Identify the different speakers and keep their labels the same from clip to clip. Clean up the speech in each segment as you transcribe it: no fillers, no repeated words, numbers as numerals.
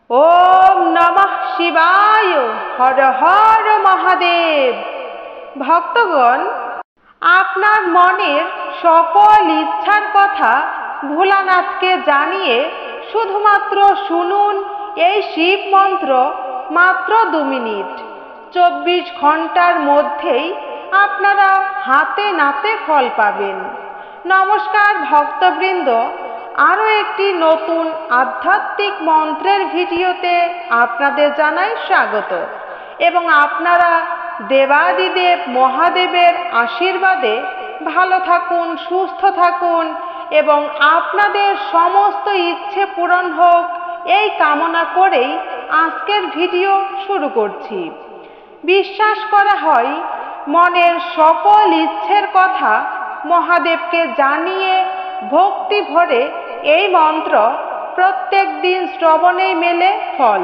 Speaker 1: ওম নমঃ শিবায়। হর হর মহাদেব। ভক্তগণ, আপনার মনের সকল ইচ্ছার কথা ভোলানাথকে জানিয়ে শুধুমাত্র শুনুন এই শিব মন্ত্র। মাত্র 2 মিনিট। 24 ঘন্টার মধ্যেই আপনারা হাতে নাতে ফল পাবেন। নমস্কার ভক্তবৃন্দ, আরও একটি নতুন আধ্যাত্মিক মন্ত্রের ভিডিওতে আপনাদের জানাই স্বাগত। এবং আপনারা দেবাদিদেব মহাদেবের আশীর্বাদে ভালো থাকুন, সুস্থ থাকুন এবং আপনাদের সমস্ত ইচ্ছে পূরণ হোক, এই কামনা করেই আজকের ভিডিও শুরু করছি। বিশ্বাস করা হয়, মনের সকল ইচ্ছের কথা মহাদেবকে জানিয়ে ভক্তি ভরে এই মন্ত্র প্রত্যেক দিন শ্রবণেই মেলে ফল।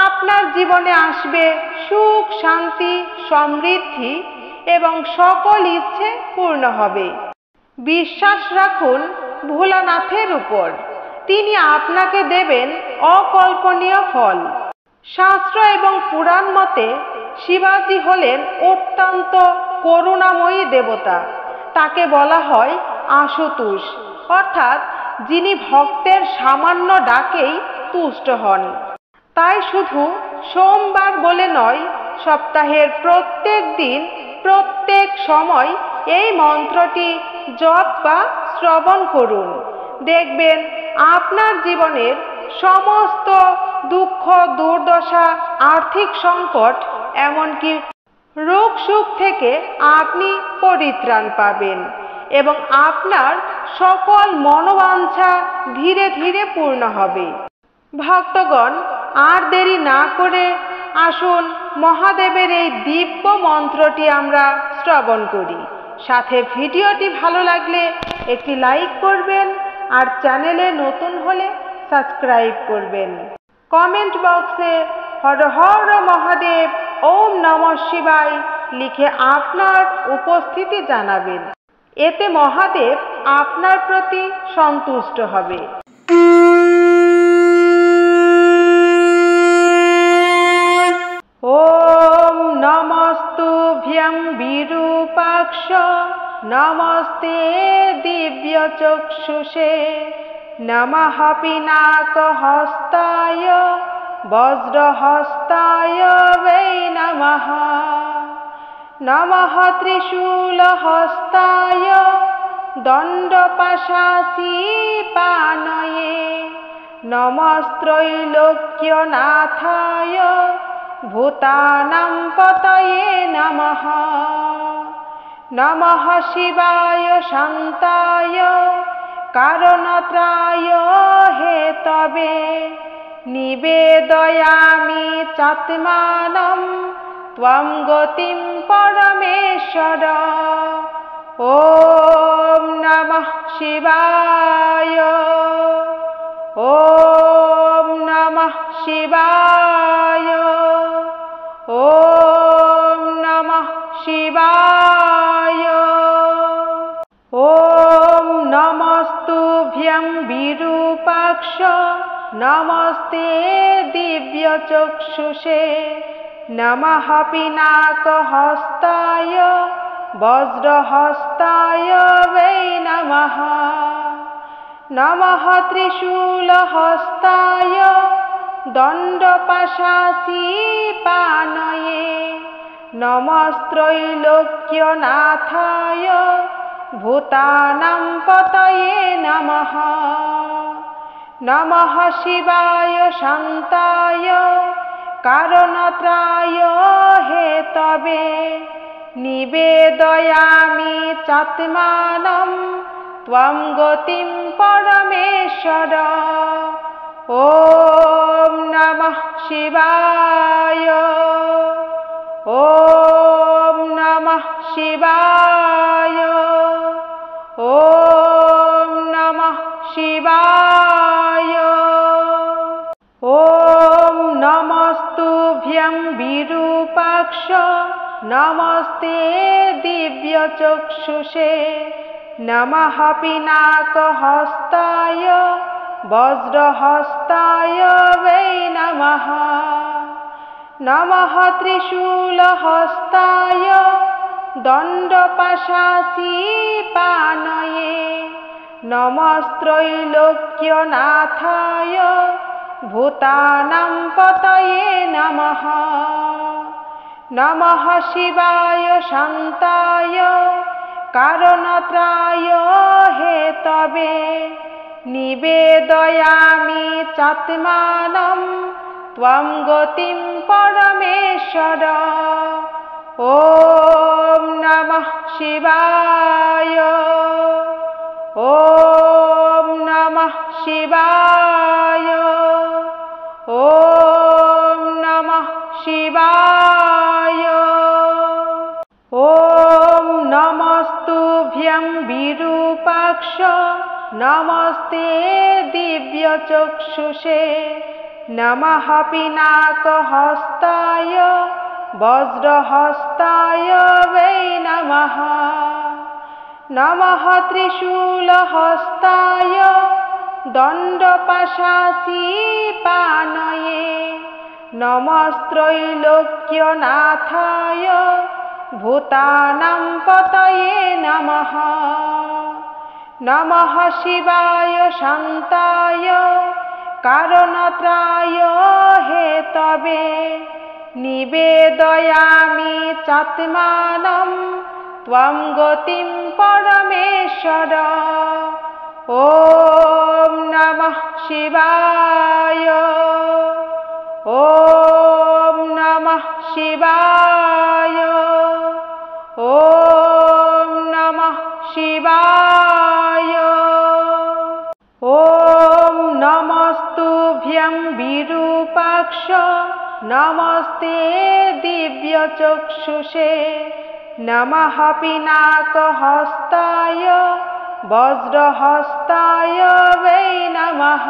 Speaker 1: আপনার জীবনে আসবে সুখ, শান্তি, সমৃদ্ধি এবং সকল ইচ্ছে পূর্ণ হবে। বিশ্বাস রাখুন ভোলানাথের উপর, তিনি আপনাকে দেবেন অকল্পনীয় ফল। শাস্ত্র এবং পুরাণ মতে শিবাজি হলেন অত্যন্ত করুণাময়ী দেবতা। তাকে বলা হয় আশুতোষ, অর্থাৎ যিনি ভক্তের সামান্য ডাকেই তুষ্ট হন। তাই শুধু সোমবার বলে নয়, সপ্তাহের প্রত্যেক দিন প্রত্যেক সময় এই মন্ত্রটি জপ বা শ্রবণ করুন। দেখবেন আপনার জীবনের সমস্ত দুঃখ, দুর্দশা, আর্থিক সংকট, এমনকি রোগ সুখ থেকে আপনি পরিত্রাণ পাবেন এবং আপনার সকল মনোবাঞ্ছা ধীরে ধীরে পূর্ণ হবে। ভক্তগণ, আর দেরি না করে আসুন মহাদেবের এই দিব্য মন্ত্রটি আমরা শ্রবণ করি। সাথে ভিডিওটি ভালো লাগলে একটি লাইক করবেন আর চ্যানেলে নতুন হলে সাবস্ক্রাইব করবেন। কমেন্ট বক্সে হর হর মহাদেব, ওম নমঃ শিবায় লিখে আপনার উপস্থিতি জানাবেন। এতে মহাদেব আপনার প্রতি সন্তুষ্ট হবে। ওম নমস্তুভ্যং বিরূপাক্ষ, নমস্তে দিব্যচক্ষুষে, নমঃ পিনাকহস্তায়, বজ্রহস্তায় वै नमः। नमः त्रिशूलहस्ताय, दण्डपाशासीपानये, नमस्त्रैलोक्यनाथाय, भूतानां पतये नमः। नमः शिवाय शान्ताय, कारणत्राय हेतवे, निवेदयामि चात्मानं त्वं गतिं परमेश्वर। ॐ नमः शिवाय। ॐ नमः शिवाय। ॐ नमः शिवाय। ॐ नमस्तुभ्यं विरूपाक्ष, नमस्ते दिव्यचक्षुषे, नमः पिनाकहस्ताय, वज्रहस्ताय वै नमः। नमः त्रिशूलहस्ताय, दण्डपाशासीपानये, नमस्त्रैलोक्यनाथाय, भूतानां पतये नमः। नमः शिवाय शान्ताय, कारणत्राय हेतवे, निवेदयामि चात्मानं त्वं गतिं परमेश्वर। ॐ नमः शिवाय। ॐ नमः शिवाय। ॐ नमः शिवाय। ॐ नमस्तुभ्यं विरूपाक्ष, नमस्ते दिव्यचक्षुषे, नमः पिनाकहस्ताय, वज्रहस्ताय वै नमः त्रिशूलहस्ताय दण्डपाशासीपानये नमस्त्रैलोक्यनाथाय भूतानां पतये नमः। नमः शिवाय शान्ताय कारणत्राय हेतवे निवेदयामि चात्मानं त्वं गतिं परमेश्वर। ॐ नमः शिवाय। ॐ नमः शिवाय। ॐ नमः शिवाय। ॐ नमस्तुभ्यं विरूपाक्ष नमस्ते दिव्यचक्षुषे नमः पिनाकहस्ताय वज्रहस्ताय वै नमः। नमः त्रिशूलहस्ताय दण्डपाशासीपानये नमस्त्रैलोक्यनाथाय भूतानां पतये नमः। नमः शिवाय शान्ताय कारणत्राय हेतवे निवेदयामि चात्मानं त्वं गतिं परमेश्वर। ॐ नमः शिवाय। ॐ नमः शिवाय। ॐ नमः शिवाय। ॐ नमस्तुभ्यं विरूपाक्ष नमस्ते दिव्यचक्षुषे नमः पिनाकहस्ताय वज्रहस्ताय वै नमः।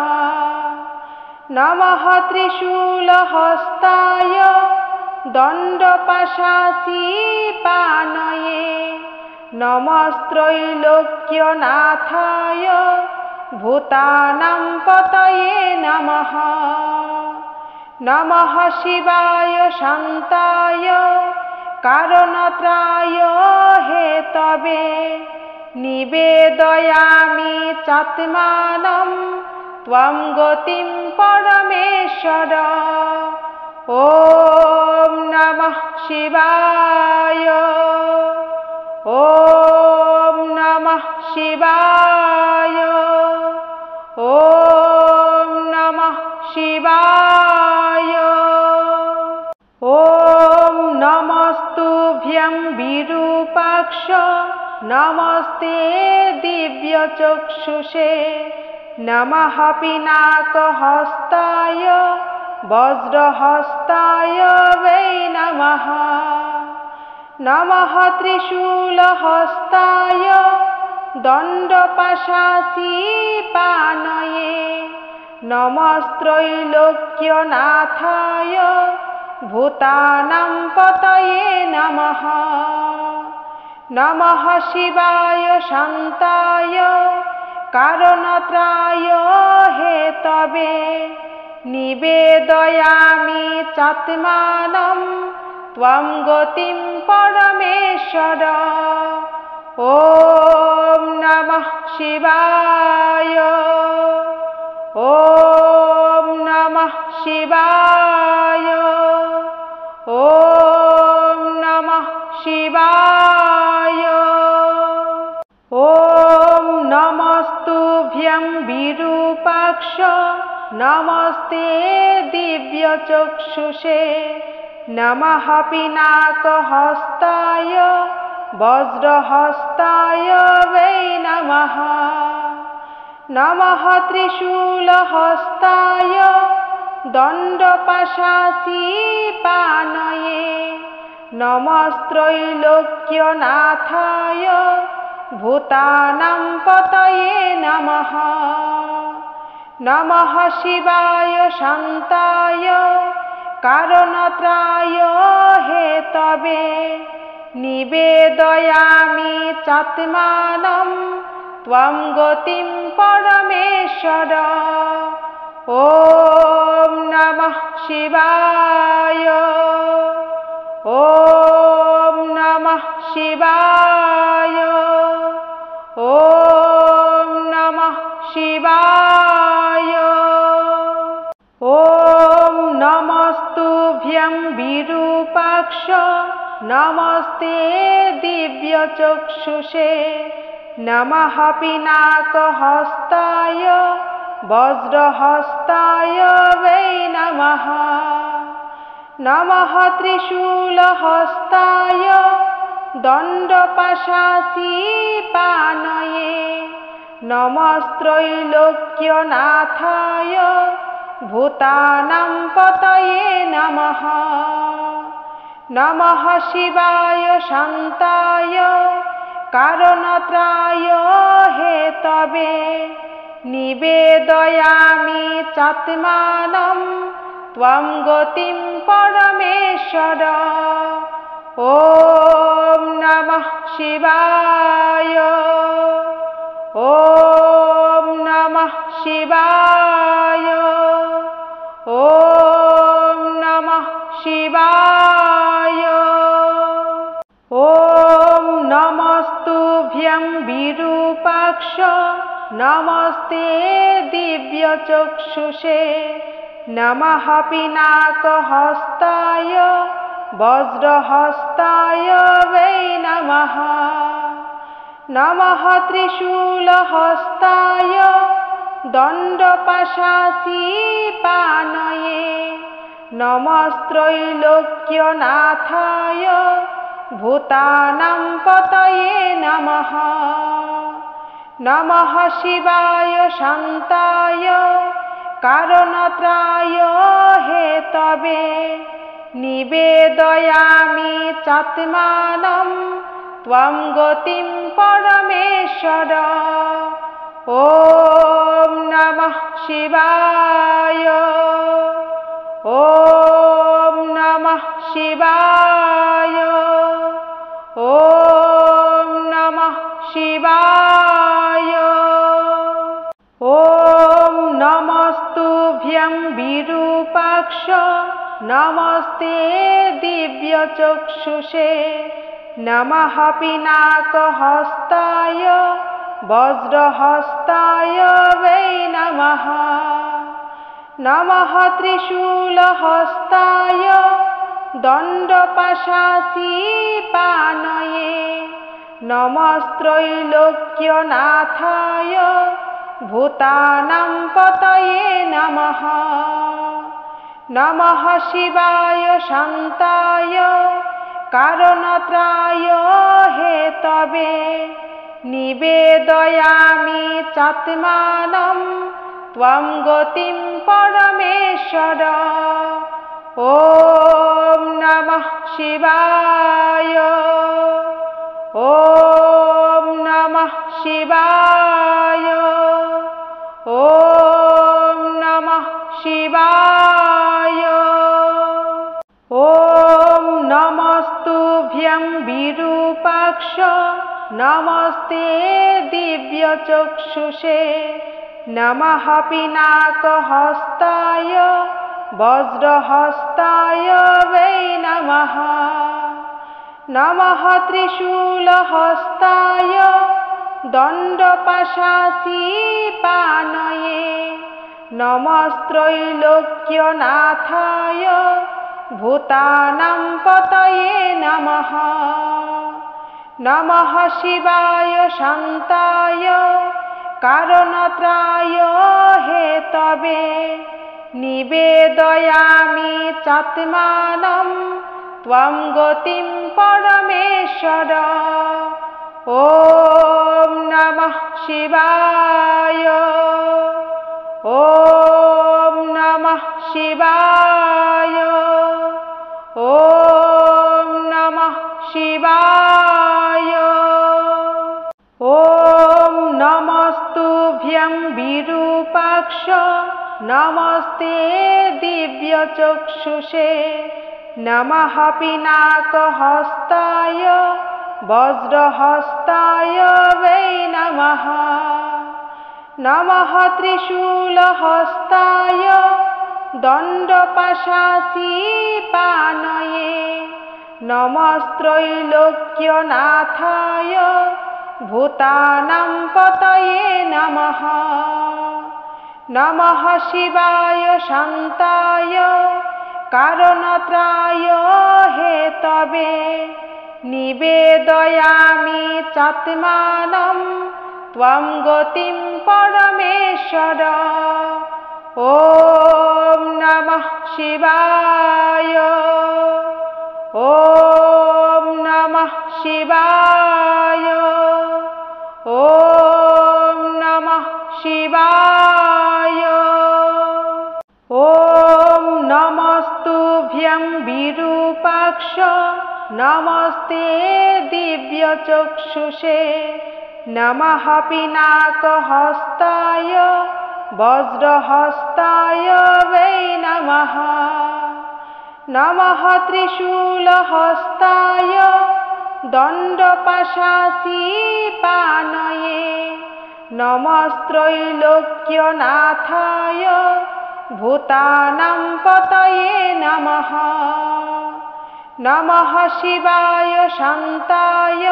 Speaker 1: नमः त्रिशूलहस्ताय दण्डपाशासीपानये नमस्त्रैलोक्यनाथाय भूतानां पतये नमः। नमः शिवाय शान्ताय कारणत्राय हेतवे निवेदयामि चात्मानं त्वं गतिं परमेश्वर। ॐ नमः शिवाय। ॐ नमः शिवाय। ॐ नमः शिवाय। ॐ नमस्तुभ्यं विरूपाक्ष नमस्ते दिव्यचक्षुषे नमः पिनाकहस्ताय वज्रहस्ताय वै नमः। नमः त्रिशूलहस्ताय दण्डपाशासीपानये नमस्त्रैलोक्यनाथाय भूतानां पतये नमः। नमः शिवाय शान्ताय कारणत्राय हेतवे निवेदयामि चात्मानं त्वं गतिं परमेश्वर। ॐ नमः शिवाय। ॐ नमः शिवाय। ॐ नमः शिवाय। ॐ नमस्तुभ्यं विरूपाक्ष नमस्ते दिव्यचक्षुषे नमः पिनाकहस्ताय वज्रहस्ताय वै नमः। नमः त्रिशूलहस्ताय दण्डपाशासीपानये नमस्त्रैलोक्यनाथाय भूतानां पतये नमः। नमः शिवाय शान्ताय कारणत्राय हेतवे निवेदयामि चात्मानं त्वं गतिं परमेश्वर। ॐ नमः शिवाय। নমস্তুভ্যং বিরূপাক্ষ নমস্তে দিব্যচক্ষুষে নমঃ পিনাকহস্তায় বজ্রহস্তায় वै নমঃ নমঃ ত্রিশূলহস্তায় দণ্ডপাশাসীপানয়ে নমস্ত্রৈলোক্যনাথায় ভূতানাং পতয়ে নমঃ নমঃ শিবায় শান্তায় কারণত্রায় হেতবে নিবেদয়ামি চাত্মানং ত্বং গতিং পরমেশ্বর ওম নমঃ শিবায় ওম নমঃ শিবায় ওম নমঃ শিবায় ওম নমস্তুভ্যং বিরূপাক্ষ নমস্তে দিব্যচক্ষুষে নমঃ পিনাকহস্তায় বজ্রহস্তায় वै নমঃ নমঃ ত্রিশূলহস্তায় দণ্ডপাশাসীপানয়ে নমস্ত্রৈলোক্যনাথায় ভূতানাং পতয়ে নমঃ নমঃ শিবায় শান্তায় কারণত্রায় হেতবে নিবেদয়ামি চাত্মানং ত্বং গতিং পরমেশ্বর ওম নমঃ শিবায় ওম নমঃ শিবায় ওম নমঃ শিবায় ওম নমস্তুভ্যং বিরূপাক্ষ নমস্তে দিব্যচক্ষুষে নমঃ পিনাকহস্তায় বজ্রহস্তায় वै নমঃ নমঃ ত্রিশূলহস্তায় দণ্ডপাশাসীপানয়ে নমস্ত্রৈলোক্যনাথায় ভূতানাং পতয়ে নমঃ নমঃ শিবায় শান্তায় কারণত্রায় হেতবে নিবেদয়ামি চাত্মানং ত্বং গতিং পরমেশ্বর ওম নমঃ শিবায় ওম নমঃ শিবায় ওম নমঃ শিবায় ওম নমস্তুভ্যং বিরূপাক্ষ নমস্তে দিব্যচক্ষুষে নমঃ পিনাকহস্তায় বজ্রহস্তায় वै নমঃ নমঃ ত্রিশূলহস্তায় দণ্ডপাশাসীপানয়ে নমস্ত্রৈলোক্যনাথায় ভূতানাং পতয়ে নমঃ নমঃ শিবায় শান্তায় কারণত্রায় হেতবে নিবেদয়ামি চাত্মানং ত্বং গতিং পরমেশ্বর ওম নমঃ শিবায় ওম নমঃ শিবায় ওম নমঃ শিবায় ওম নমস্তুভ্যং বিরূপাক্ষ নমস্তে দিব্যচক্ষুষে নমঃ পিনাকহস্তায় বজ্রহস্তায় वै নমঃ নমঃ ত্রিশূলহস্তায় দণ্ডপাশাসীপানয়ে নমস্ত্রৈলোক্যনাথায় ভূতানাং পতয়ে নমঃ নমঃ শিবায় শান্তায় কারণত্রায় হেতবে নিবেদয়ামি চাত্মানম ত্বং গতিম পরমেশ্বর। ওম নমঃ শিবায়। ওম নমঃ শিবায়। ওম নমঃ শিবায়। ওম নমস্তুভ্যং বিরূপাক্ষ নমস্তে দিব্যচক্ষুষে নমঃ পিনাকহস্তায় বজ্রহস্তায় वै নমঃ। নমঃ ত্রিশূলহস্তায় দণ্ডপাশাসীপানয়ে নমস্ত্রৈলোক্যনাথায় ভূতানাং পতয়ে নমঃ। নমঃ শিবায় শান্তায়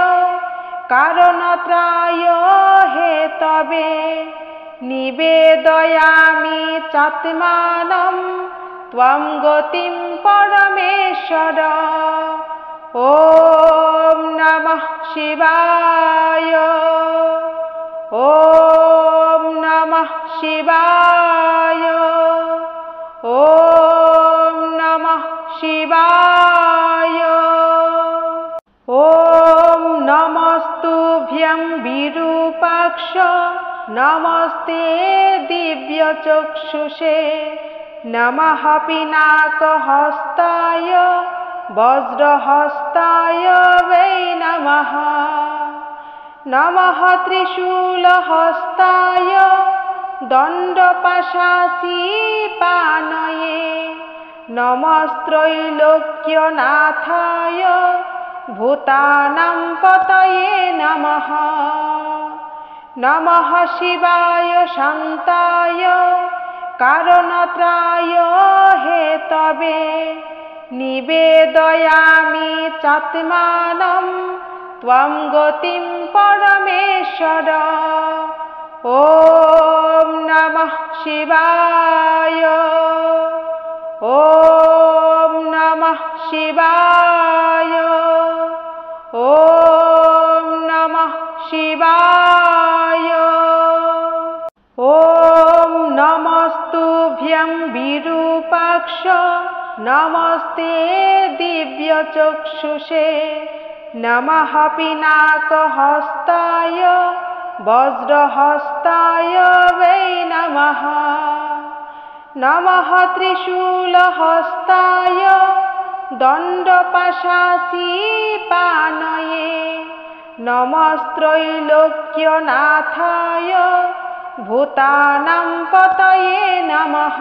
Speaker 1: কারণত্রায় হেতবে নিবেদয়ামি চাত্মানম ত্বং গতিম পরমেশ্বর। ওম নমঃ শিবায়। ওম নমঃ শিবায়। ওম নমঃ শিবায়। ওম নমস্তুভ্যং বিরূপাক্ষ নমস্তে দিব্যচক্ষুষে নমঃ পিনাকহস্তায় বজ্রহস্তায় वै নমঃ। নমঃ ত্রিশূলহস্তায় দণ্ডপাশাসীপানয়ে নমস্ত্রৈলোক্যনাথায় ভূতানাং পতয়ে নমঃ। নমঃ শিবায় শান্তায় কারণত্রায় হেতবে নিবেদয়ামি চাত্মানম ত্বং গতিম পরমেশ্বর। ওম নমঃ শিবায়। ওম নমঃ শিবায়। ওম নমঃ শিবায়। ওম নমস্তুভ্যং বিরূপাক্ষ নমস্তে দিব্যচক্ষুষে নমঃ পিনাকহস্তায় বজ্রহস্তায় वै নমঃ। নমঃ ত্রিশূলহস্তায় দণ্ডপাশাসীপানয়ে নমস্ত্রৈলোক্যনাথায় ভূতানাং পতয়ে নমঃ।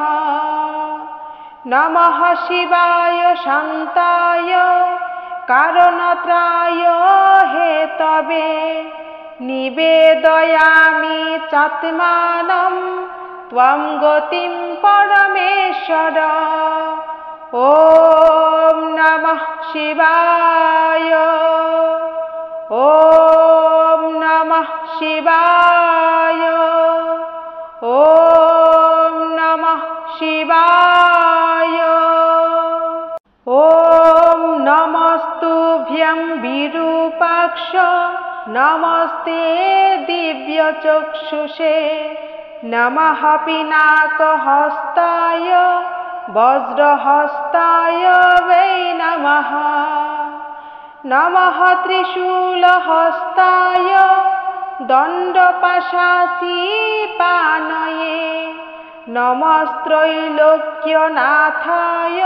Speaker 1: নমঃ শিবায় শান্তায় কারণত্রায় হেতবে নিবেদয়ামি চাত্মানম ত্বং গতিম পরমেশ্বর। ওম নমঃ শিবায়। ওম নমঃ শিবায়। ওম নমঃ শিবায়। ওম নমস্তুভ্যং বিরূপাক্ষ নমস্তে দিব্যচক্ষুষে নমঃ পিনাকহস্তায় বজ্রহস্তায় वै নমঃ। নমঃ ত্রিশূলহস্তায় দণ্ডপাশাসীপানয়ে নমস্ত্রৈলোক্যনাথায়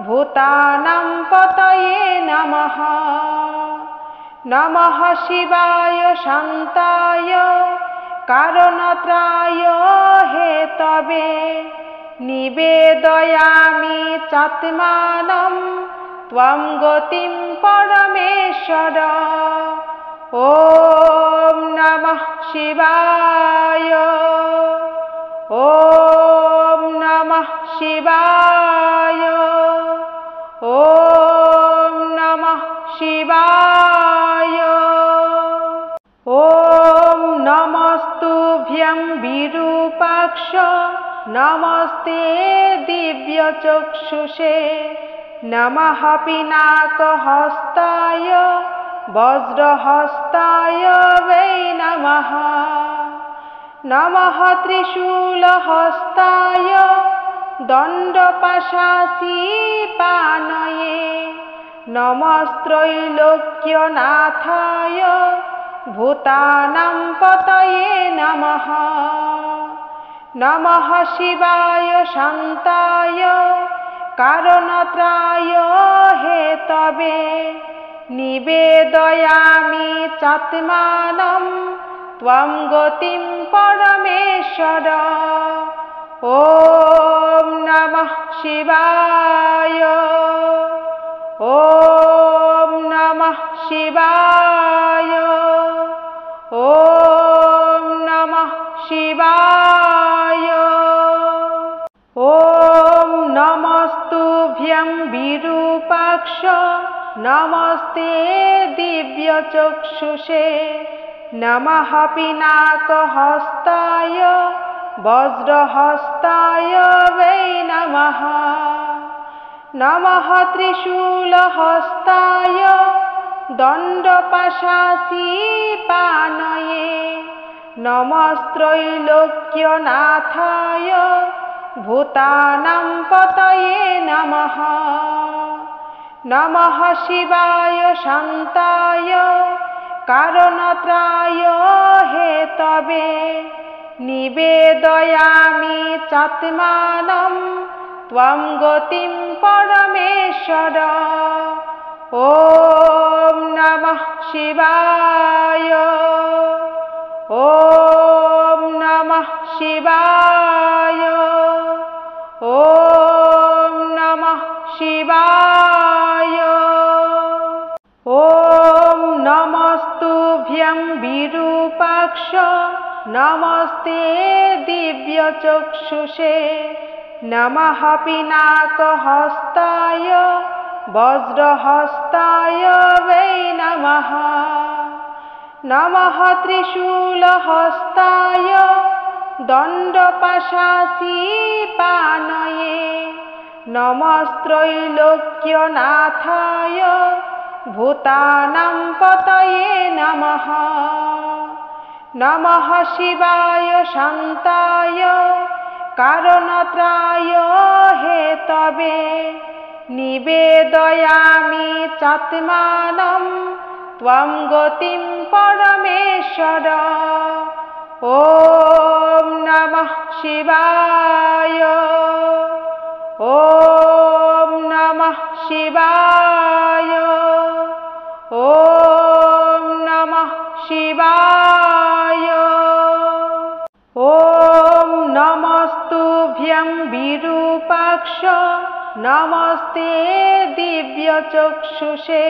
Speaker 1: ভূতানাং পতয়ে নমঃ। নমঃ শিবায় শান্তায় কারণত্রায় হেতবে নিবেদয়ামি চাত্মানম ত্বং গতিম পরমেশ্বর। ওম নমঃ শিবায়। ওম নমঃ শিবায়। ওম নমঃ শিবায়। ওম নমস্তুভ্যং বিরূপাক্ষ নমস্তে দিব্য दिव्यचक्षुषे नमः पिनाकहस्ताय वज्रहस्ताय वै नमः नमः त्रिशूलहस्ताय दण्डपाशासीपानये नमस्त्रैलोक्यनाथाय भूतानां पतये नमः नमः शिवाय शान्ताय कारणत्राय हेतवे निवेदयामि चात्मानं त्वं गतिं परमेश्वर ॐ नमः शिवाय ॐ नमः शिवाय ॐ नमः शिवाय ॐ नमस्तुभ्यं विरूपाक्ष नमस्ते दिव्यचक्षुषे नमः पिनाकहस्ताय वज्रहस्ताय वै नमः नमः त्रिशूलहस्ताय दण्डपाशासीपानये नमस्त्रैलोक्यनाथाय भूतानां पतये नमः नमः शिवाय शान्ताय कारणत्राय हेतवे निवेदयामि चात्मानं त्वं गतिं परमेश्वर ॐ नमः शिवाय ॐ नमः शिवाय ॐ नमः शिवाय ॐ नमस्तुभ्यं विरूपाक्ष नमस्ते दिव्यचक्षुषे नमः पिनाकहस्ताय वज्रहस्ताय वै नमः नमः त्रिशूलहस्ताय दण्डपाशासीपानये नमस्त्रैलोक्यनाथाय भूतानां पतये नमः नमः शिवाय शान्ताय कारणत्राय हेतवे निवेदयामि चात्मानं त्वं गतिं परमेश्वर ॐ नमः शिवाय ॐ नमः शिवाय ॐ नमः शिवाय ॐ नमस्तुभ्यं विरूपाक्ष नमस्ते दिव्यचक्षुषे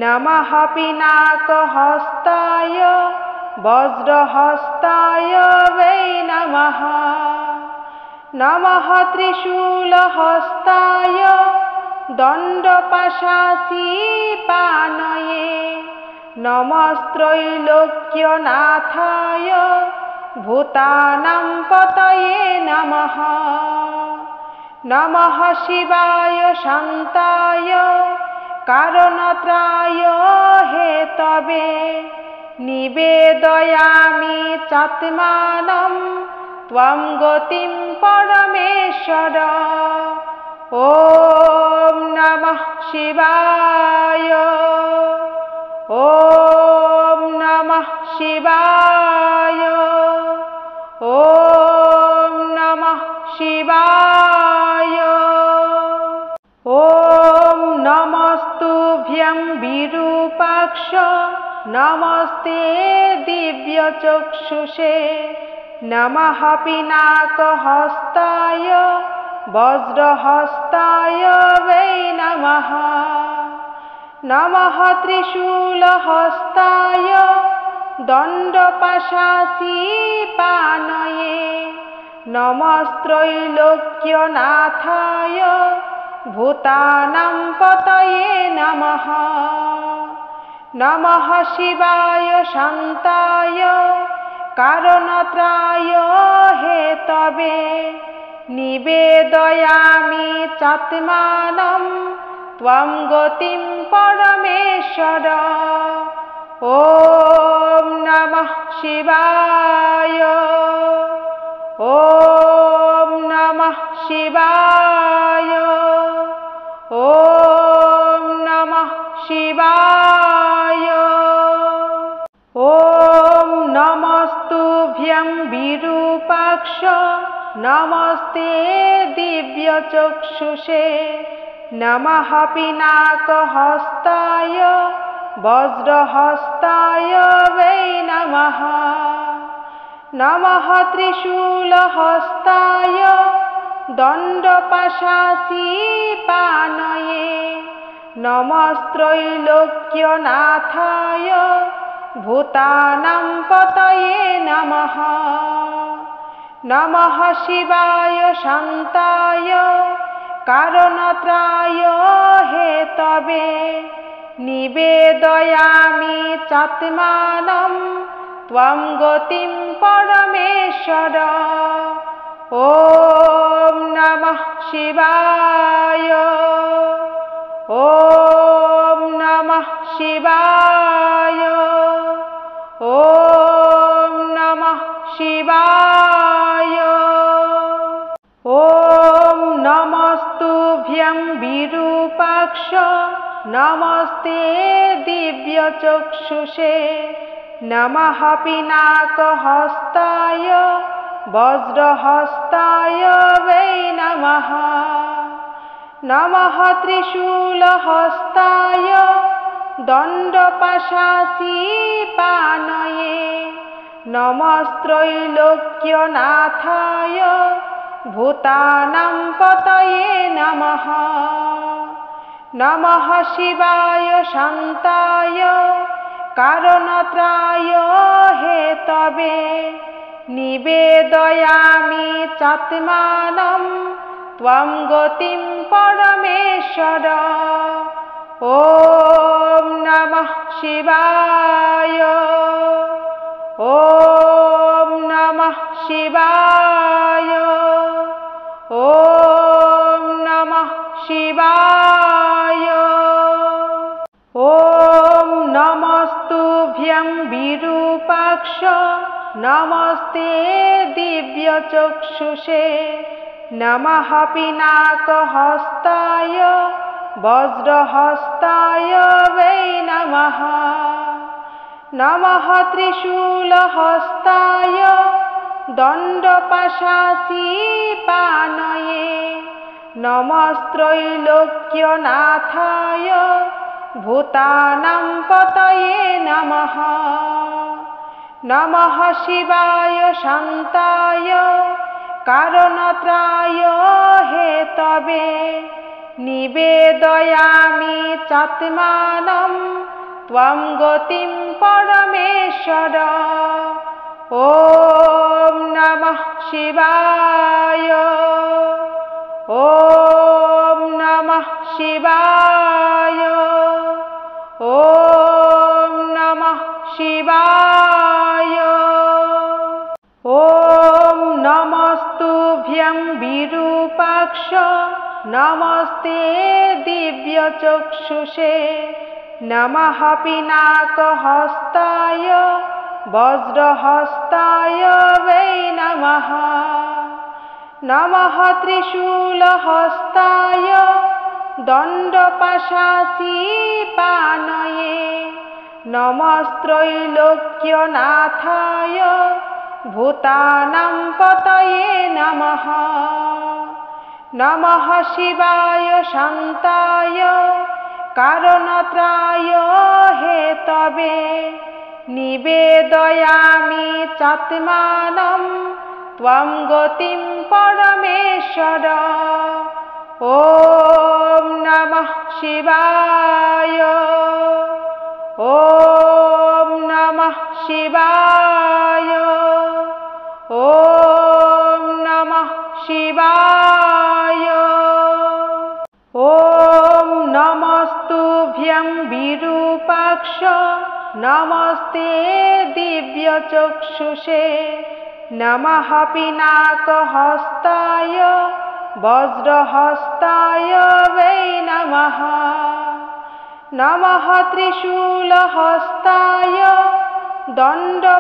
Speaker 1: नमः पिनाकहस्ताय वज्रहस्ताय वै नमः नमः त्रिशूलहस्ताय दण्डपाशासीपानये नमस्त्रैलोक्यनाथाय भूतानां पतये नमः नमः शिवाय शान्ताय कारणत्राय हेतवे निवेदयामि चात्मानं त्वं गतिं परमेश्वर ॐ नमः शिवाय ॐ नमः शिवाय ॐ नमः शिवाय ॐ नमस्तुभ्यं विरूपाक्ष नमस्ते दिव्यचक्षुषे नमः पिनाकहस्ताय वज्रहस्ताय वै नमः नमः त्रिशूलहस्ताय दण्डपाशासीपानये नमस्त्रैलोक्यनाथाय भूतानां पतये नमः नमः शिवाय शान्ताय कारणत्राय हेतवे निवेदयामि चात्मानं त्वं गतिं परमेश्वर। ॐ नमः शिवाय। ॐ नमः शिवाय। ॐ नमः शिवाय। ॐ नमस्तुभ्यं विरूपाक्ष नमस्ते दिव्यचक्षुषे नमः पिनाकहस्ताय वज्रहस्ताय वै नमः। नमः त्रिशूलहस्ताय दण्डपाशासीपानये नमस्त्रैलोक्यनाथाय भूतानां पतये नमः। नमः शिवाय शान्ताय कारणत्राय हेतवे निवेदयामि चात्मानं त्वं गतिं परमेश्वर। ॐ नमः शिवाय। ॐ नमः शिवाय। ॐ नमः शिवाय। ॐ नमस्तुभ्यं विरूपाक्ष नमस्ते दिव्यचक्षुषे नमः पिनाकहस्ताय वज्रहस्ताय वै नमः। नमः त्रिशूलहस्ताय दण्डपाशासीपानये नमस्त्रैलोक्यनाथाय भूतानां पतये नमः। नमः शिवाय शान्ताय कारणत्राय हेतवे निवेदयामि चात्मानं त्वं गतिं परमेश्वर। ॐ नमः शिवाय। ॐ नमः शिवाय। ॐ नमः शिवाय। ॐ नमस्तुभ्यं विरूपाक्ष नमस्ते दिव्यचक्षुषे नमः पिनाकहस्ताय वज्रहस्ताय वै नमः। नमः त्रिशूलहस्ताय दण्डपाशासीपानये नमस्त्रैलोक्यनाथाय भूतानां पतये नमः। नमः शिवाय शान्ताय कारणत्राय हेतवे निवेदयामि चात्मानं त्वं गतिं परमेश्वर। ॐ नमः शिवाय। ॐ नमः शिवाय। ॐ नमः शिवाय। ॐ नमस्तुभ्यं विरूपाक्ष नमस्ते दिव्यचक्षुषे नमः पिनाकहस्ताय वज्रहस्ताय वै नमः। नमः त्रिशूलहस्ताय दण्डपाशासीपानये नमस्त्रैलोक्यनाथाय भूतानां पतये नमः। नमः शिवाय शान्ताय कारणत्राय हेतवे निवेदयामि चात्मानं त्वं गतिं परमेश्वर। ॐ नमः शिवाय। ॐ नमः शिवाय। ॐ नमः शिवाय। ॐ नमस्तुभ्यं विरूपाक्ष नमस्ते दिव्यचक्षुषे नमः पिनाकहस्ताय वज्रहस्ताय वै नमः। नमः त्रिशूलहस्ताय दण्डपाशासीपानये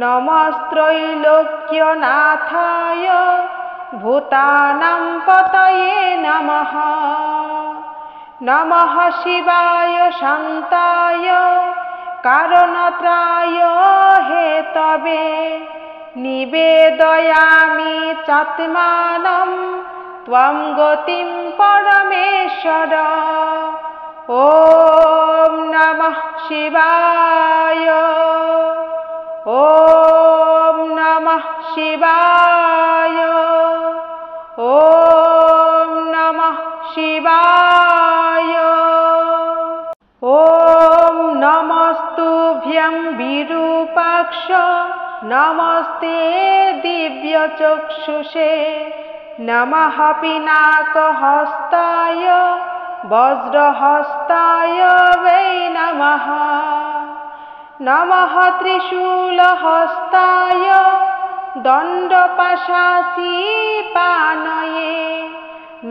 Speaker 1: नमस्त्रैलोक्यनाथाय भूतानां पतये नमः। नमः शिवाय शान्ताय कारणत्राय हेतवे निवेदयामि चात्मानं त्वं गतिं परमेश्वर। ॐ नमः शिवाय। ॐ नमः शिवाय। ॐ नमः शिवाय। ॐ नमस्तुभ्यं विरूपाक्ष नमस्ते दिव्यचक्षुषे नमः पिनाकहस्ताय वज्रहस्ताय वै नमः। नमः त्रिशूलहस्ताय दण्डपाशासीपानये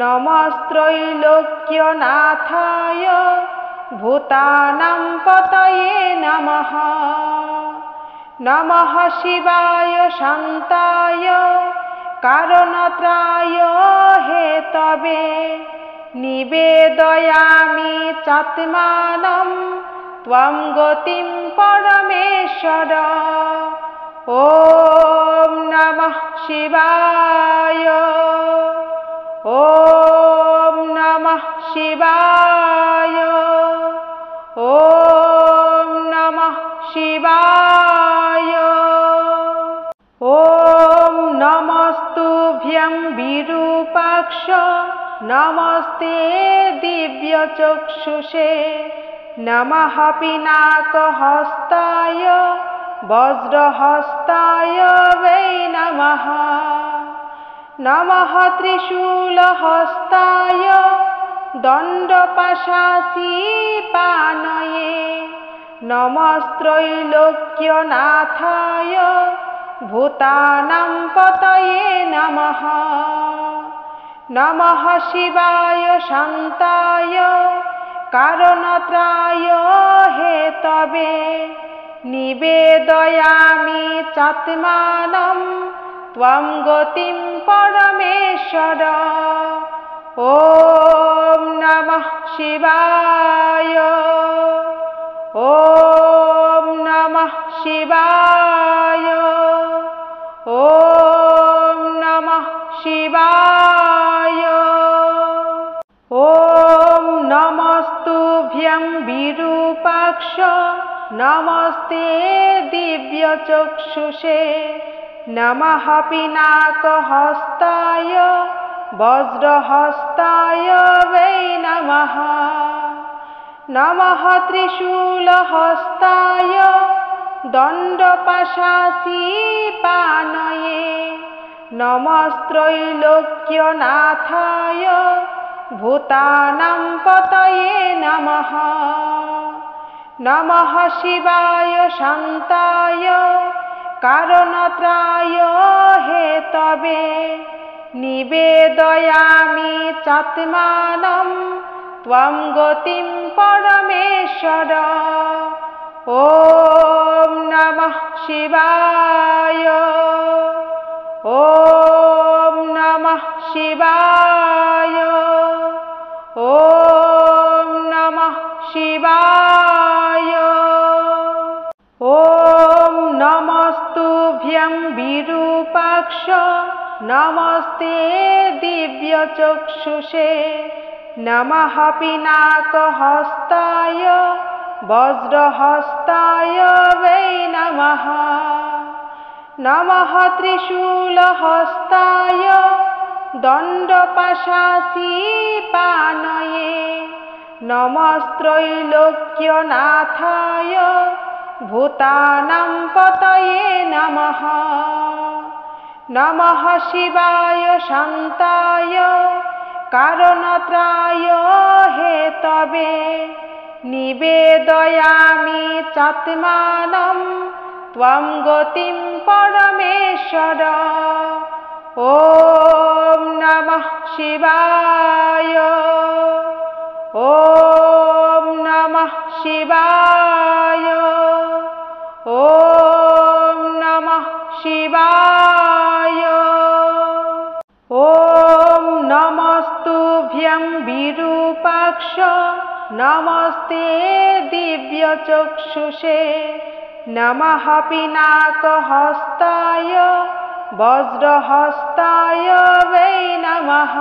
Speaker 1: नमस्त्रैलोक्यनाथाय भूतानां पतये नमः। नमः शिवाय शान्ताय कारणत्राय हेतवे निवेदयामि चात्मानं त्वं गतिं परमेश्वर। ॐ नमः शिवाय। ॐ नमः शिवाय। ॐ नमः शिवाय। ॐ नमस्तुभ्यं विरूपाक्ष नमस्ते दिव्यचक्षुषे नमः पिनाकहस्ताय वज्रहस्ताय वै नमः। नमः त्रिशूलहस्ताय दण्डपाशासीपानये नमस्त्रैलोक्यनाथाय भूतानां पतये नमः। नमः शिवाय शान्ताय कारणत्राय हेतवे निवेदयामि चात्मानं त्वं गतिं परमेश्वर। ॐ नमः शिवाय। ॐ नमः शिवाय। ॐ नमः शिवाय। ॐ नमस्तुभ्यं विरूपाक्ष नमस्ते दिव्यचक्षुषे नमः पिनाकहस्ताय वज्रहस्ताय वै नमः। नमः त्रिशूलहस्ताय दण्डपाशासीपानये नमस्त्रैलोक्यनाथाय भूतानां पतये नमः। नमः शिवाय शान्ताय कारणत्राय हेतवे निवेदयामि चात्मानं त्वं गतिं परमेश्वर। ॐ नमः शिवाय। ॐ नमः शिवाय। ॐ नमः शिवाय। ॐ नमस्तुभ्यं विरूपाक्ष नमस्ते दिव्यचक्षुषे नमः पिनाकहस्ताय वज्रहस्ताय वै नमः। नमः त्रिशूलहस्ताय दण्डपाशासीपानये नमस्त्रैलोक्यनाथाय भूतानां पतये नमः। नमः शिवाय शान्ताय कारणत्राय हेतवे निवेदयामि चात्मानं त्वं गतिं परमेश्वर। ॐ नमः शिवाय। ॐ नमः शिवाय। ॐ नमः शिवाय। ॐ नमस्तुभ्यं विरूपाक्ष नमस्ते दिव्यचक्षुषे नमः पिनाकहस्ताय वज्रहस्ताय वै नमः।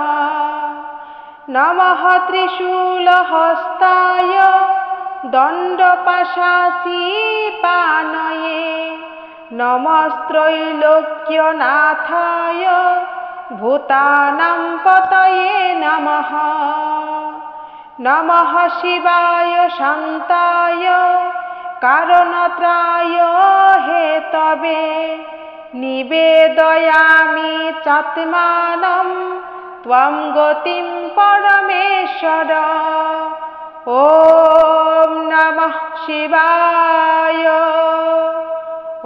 Speaker 1: नमः त्रिशूलहस्ताय दण्डपाशासीपानये नमस्त्रैलोक्यनाथाय भूतानां पतये नमः। नमः शिवाय शान्ताय कारणत्राय हेतवे निवेदयामि चात्मानं त्वं गतिं परमेश्वर। ॐ नमः शिवाय।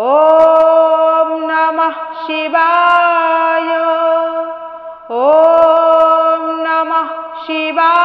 Speaker 1: ॐ नमः शिवाय। ॐ नमः शिवाय।